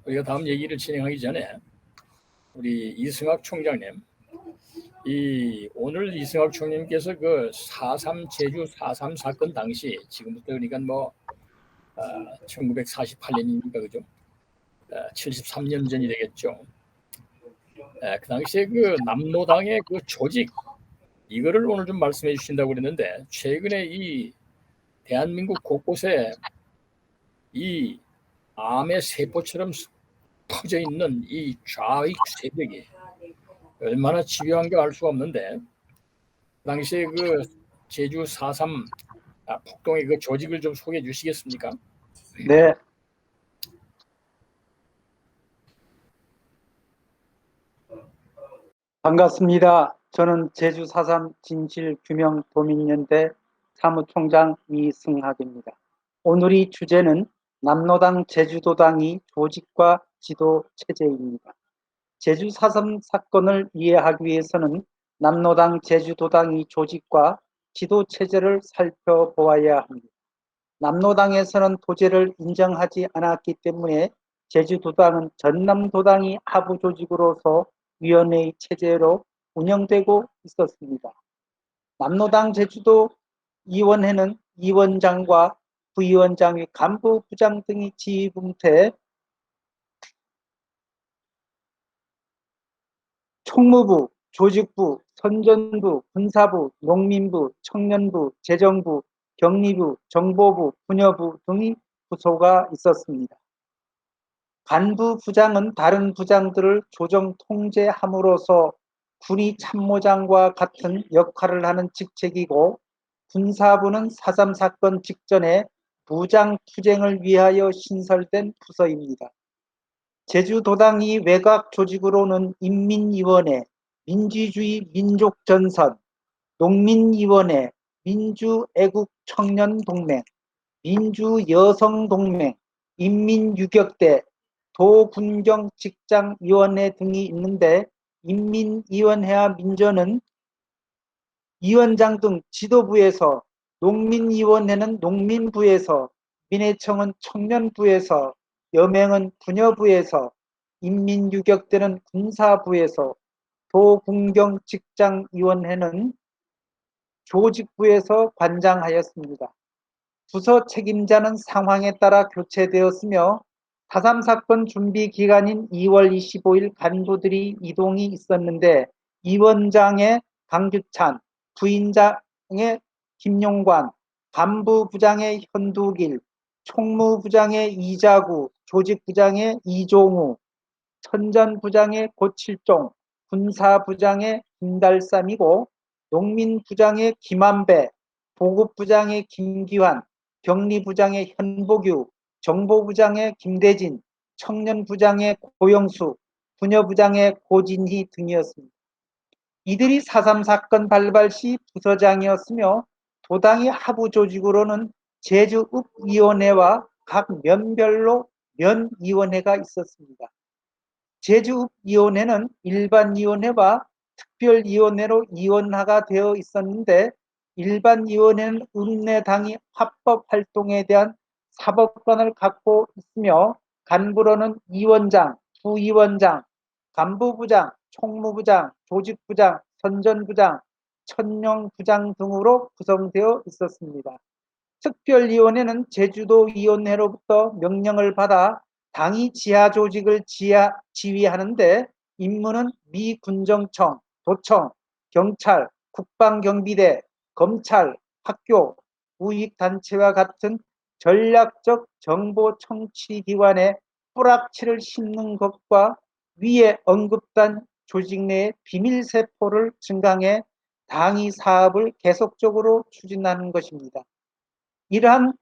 우리가 다음 얘기를 진행하기 전에 우리 이승학 총장님, 오늘 이승학 총장님께서 그 4.3 제주 4.3 사건 당시, 지금부터 그러니까 1948년이니까 그죠? 73년 전이 되겠죠. 그 당시에 그 남로당의 그 조직, 이거를 오늘 좀 말씀해 주신다고 그랬는데, 최근에 이 대한민국 곳곳에 이 암의 세포처럼 퍼져 있는 이 좌익 세력이 얼마나 집요한가 알 수가 없는데, 당시에 그 제주 4.3 폭동의 그 조직을 좀 소개해 주시겠습니까? 네. 반갑습니다. 저는 제주 4.3 진실규명도민연대 사무총장 이승학입니다. 오늘의 주제는 남로당 제주도당이 조직과 지도 체제입니다. 제주 4.3 사건을 이해하기 위해서는 남로당 제주도당의 조직과 지도 체제를 살펴보아야 합니다. 남로당에서는 도제를 인정하지 않았기 때문에 제주도당은 전남도당이 하부 조직으로서 위원회의 체제로 운영되고 있었습니다. 남로당 제주도 위원회는 위원장과 부위원장의 간부, 부장 등이 지휘분태, 총무부, 조직부, 선전부, 군사부, 농민부, 청년부, 재정부, 격리부, 정보부, 부녀부 등의 부서가 있었습니다. 간부 부장은 다른 부장들을 조정 통제함으로써 군의 참모장과 같은 역할을 하는 직책이고, 군사부는 4.3 사건 직전에 무장투쟁을 위하여 신설된 부서입니다. 제주도당이 외곽 조직으로는 인민위원회, 민주주의 민족전선, 농민위원회, 민주애국청년동맹, 민주여성동맹, 인민유격대, 도군경직장위원회 등이 있는데, 인민위원회와 민전은 위원장 등 지도부에서, 농민위원회는 농민부에서, 민해청은 청년부에서, 여맹은 부녀부에서, 인민유격대는 군사부에서, 도군경직장위원회는 조직부에서 관장하였습니다. 부서 책임자는 상황에 따라 교체되었으며 4.3 사건 준비 기간인 2월 25일 간부들이 이동이 있었는데, 위원장의 강규찬, 부인장의 김용관, 간부부장의 현두길, 총무부장의 이자구, 조직부장의 이종우, 선전부장의 고칠종, 군사부장의 김달삼이고, 농민부장의 김한배, 보급부장의 김기환, 격리부장의 현보규, 정보부장의 김대진, 청년부장의 고영수, 부녀부장의 고진희 등이었습니다. 이들이 4.3 사건 발발 시 부서장이었으며, 도당의 하부 조직으로는 제주읍위원회와 각 면별로 면위원회가 있었습니다. 제주읍위원회는 일반위원회와 특별위원회로 이원화가 되어 있었는데, 일반위원회는 읍내당이 합법활동에 대한 사법권을 갖고 있으며, 간부로는 위원장, 부위원장, 간부부장, 총무부장, 조직부장, 선전부장, 천령부장 등으로 구성되어 있었습니다. 특별위원회는 제주도위원회로부터 명령을 받아 당이 지하조직을 지휘하는데, 임무는 미군정청, 도청, 경찰, 국방경비대, 검찰, 학교, 우익단체와 같은 전략적 정보 청취기관에 뿌락치를 심는 것과 위에 언급된 조직 내의 비밀세포를 증강해 당이 사업을 계속적으로 추진하는 것입니다. 이러한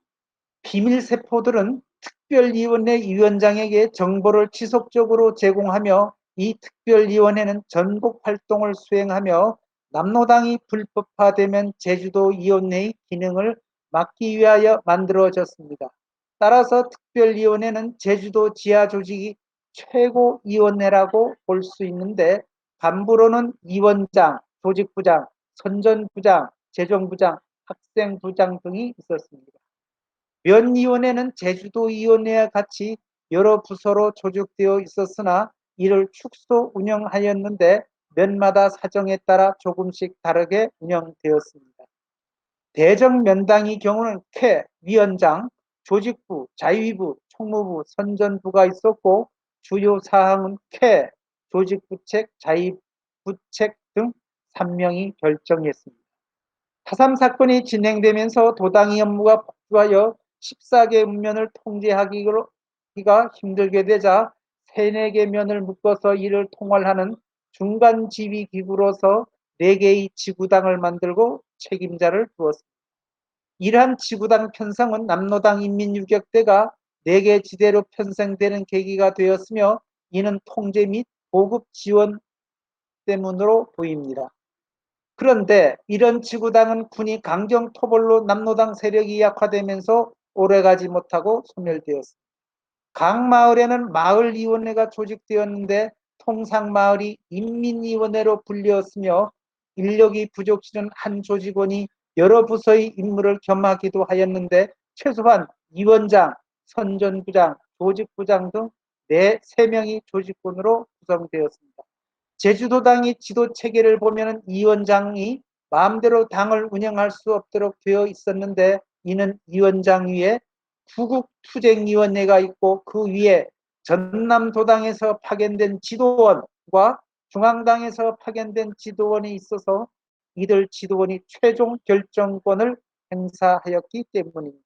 비밀세포들은 특별위원회 위원장에게 정보를 지속적으로 제공하며, 이 특별위원회는 전국 활동을 수행하며 남로당이 불법화되면 제주도위원회의 기능을 막기 위하여 만들어졌습니다. 따라서 특별위원회는 제주도 지하조직이 최고위원회라고 볼 수 있는데, 간부로는 위원장, 조직부장, 선전부장, 재정부장, 학생부장 등이 있었습니다. 면위원회는 제주도위원회와 같이 여러 부서로 조직되어 있었으나 이를 축소 운영하였는데 면마다 사정에 따라 조금씩 다르게 운영되었습니다. 대정면당의 경우는 캐, 위원장, 조직부, 자위부, 총무부, 선전부가 있었고 주요 사항은 캐, 조직부책, 자위부책 등 3명이 결정했습니다. 4.3 사건이 진행되면서 도당의 업무가 폭주하여 14개 문면을 통제하기가 힘들게 되자 3, 4개 면을 묶어서 이를 통할하는 중간 지휘 기구로서 4개의 지구당을 만들고 책임자를 두었습니다. 이러한 지구당 편성은 남로당 인민유격대가 4개 지대로 편성되는 계기가 되었으며 이는 통제 및 보급 지원 때문으로 보입니다. 그런데 이런 지구당은 군이 강경 토벌로 남로당 세력이 약화되면서 오래가지 못하고 소멸되었습니다. 각 마을에는 마을위원회가 조직되었는데 통상마을이 인민위원회로 불리었으며 인력이 부족시는 한 조직원이 여러 부서의 임무를 겸하기도 하였는데 최소한 위원장, 선전부장, 조직부장 등 3명이 조직군으로 구성되었습니다. 제주도당의 지도 체계를 보면 위원장이 마음대로 당을 운영할 수 없도록 되어 있었는데 이는 위원장 위에 구국투쟁위원회가 있고 그 위에 전남도당에서 파견된 지도원과 중앙당에서 파견된 지도원이 있어서 이들 지도원이 최종 결정권을 행사하였기 때문입니다.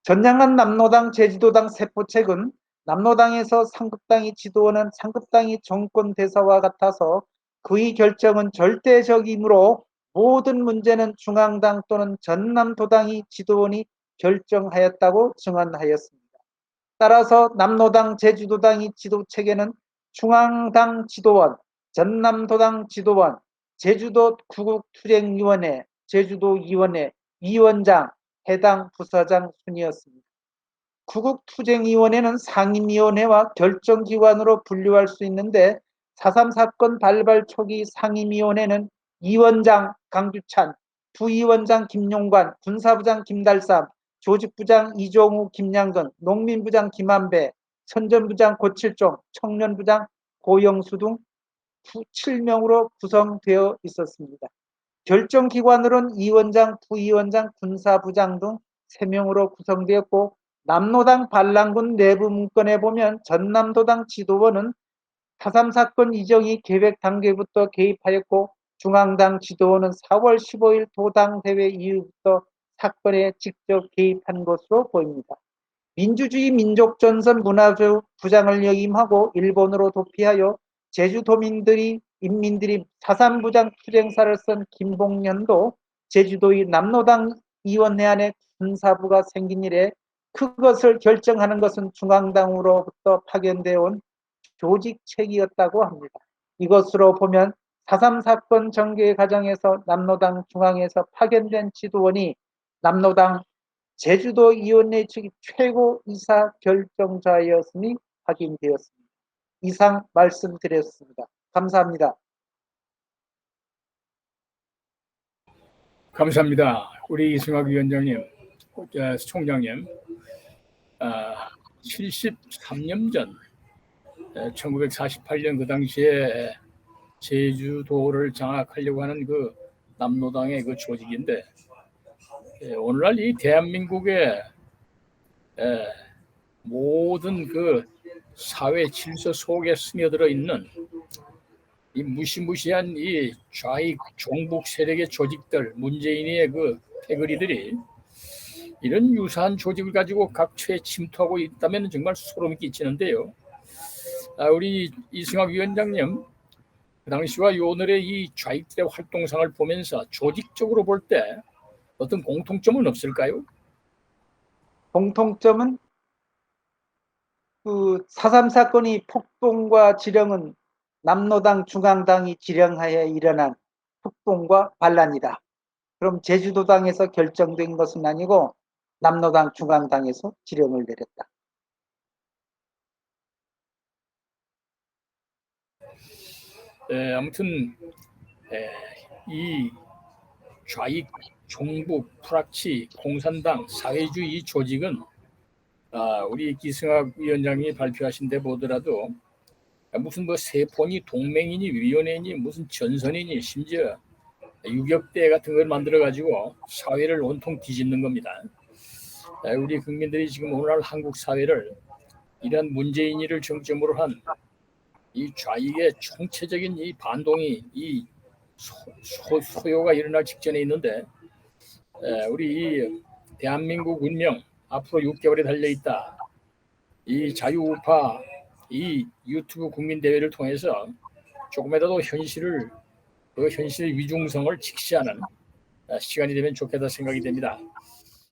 전향한 남로당, 제주도당 세포책은 남로당에서 상급당이 지도하는 상급당이 정권 대사와 같아서 그의 결정은 절대적이므로 모든 문제는 중앙당 또는 전남도당이 지도원이 결정하였다고 증언하였습니다. 따라서 남로당, 제주도당의 지도체계는 중앙당 지도원, 전남도당 지도원, 제주도 구국투쟁위원회, 제주도위원회, 위원장, 해당 부서장 순이었습니다. 구국투쟁위원회는 상임위원회와 결정기관으로 분류할 수 있는데 4.3 사건 발발 초기 상임위원회는 위원장 강주찬, 부위원장 김용관, 군사부장 김달삼, 조직부장 이종우, 김양근, 농민부장 김한배, 선전부장 고칠종, 청년부장 고영수 등 7명으로 구성되어 있었습니다. 결정기관으로는 위원장, 부위원장, 군사부장 등 3명으로 구성되었고 남로당 반란군 내부 문건에 보면 전남도당 지도원은 4.3 사건 이전이 계획 단계부터 개입하였고 중앙당 지도원은 4월 15일 도당대회 이후부터 사건에 직접 개입한 것으로 보입니다. 민주주의 민족전선 문화부장을 역임하고 일본으로 도피하여 제주도민들이 인민들이 4.3 부장 투쟁사를 쓴 김봉년도 제주도의 남로당 위원회 안에 군사부가 생긴 이래 그것을 결정하는 것은 중앙당으로부터 파견되어 온 조직책이었다고 합니다. 이것으로 보면 4.3 사건 전개 과정에서 남로당 중앙에서 파견된 지도원이 남로당 제주도위원회 측 최고 의사결정자였음이 확인되었습니다. 이상 말씀드렸습니다. 감사합니다. 감사합니다. 우리 이승학 위원장님, 총장님, 73년 전 1948년 그 당시에 제주도를 장악하려고 하는 그 남로당의 그 조직인데 오늘날 이 대한민국의 모든 그 사회 질서 속에 스며들어 있는 이 무시무시한 이 좌익 종북 세력의 조직들, 문재인의 그 패거리들이 이런 유사한 조직을 가지고 각처에 침투하고 있다면 정말 소름이 끼치는데요. 우리 이승학 위원장님, 그 당시와 오늘의 이 좌익들의 활동상을 보면서 조직적으로 볼 때 어떤 공통점은 없을까요? 공통점은 그 4.3 사건이 폭동과 지령은 남로당 중앙당이 지령하에 일어난 폭동과 반란이다. 그럼 제주도당에서 결정된 것은 아니고 남로당 중앙당에서 지령을 내렸다. 아무튼 이 좌익, 종북, 프락치, 공산당, 사회주의 조직은 우리 기승학 위원장이 발표하신 데 보더라도 무슨 뭐 세포니 동맹이니 위원회니 무슨 전선이니 심지어 유격대 같은 걸 만들어 가지고 사회를 온통 뒤집는 겁니다. 우리 국민들이 지금 오늘날 한국 사회를 이런 문재인이를 정점으로 한 이 좌익의 총체적인 이 반동이 이 소요가 일어날 직전에 있는데 우리 이 대한민국 운명 앞으로 6개월이 달려 있다. 이 자유우파 이 유튜브 국민대회를 통해서 조금이라도 현실 위중성을 직시하는 시간이 되면 좋겠다 생각이 됩니다.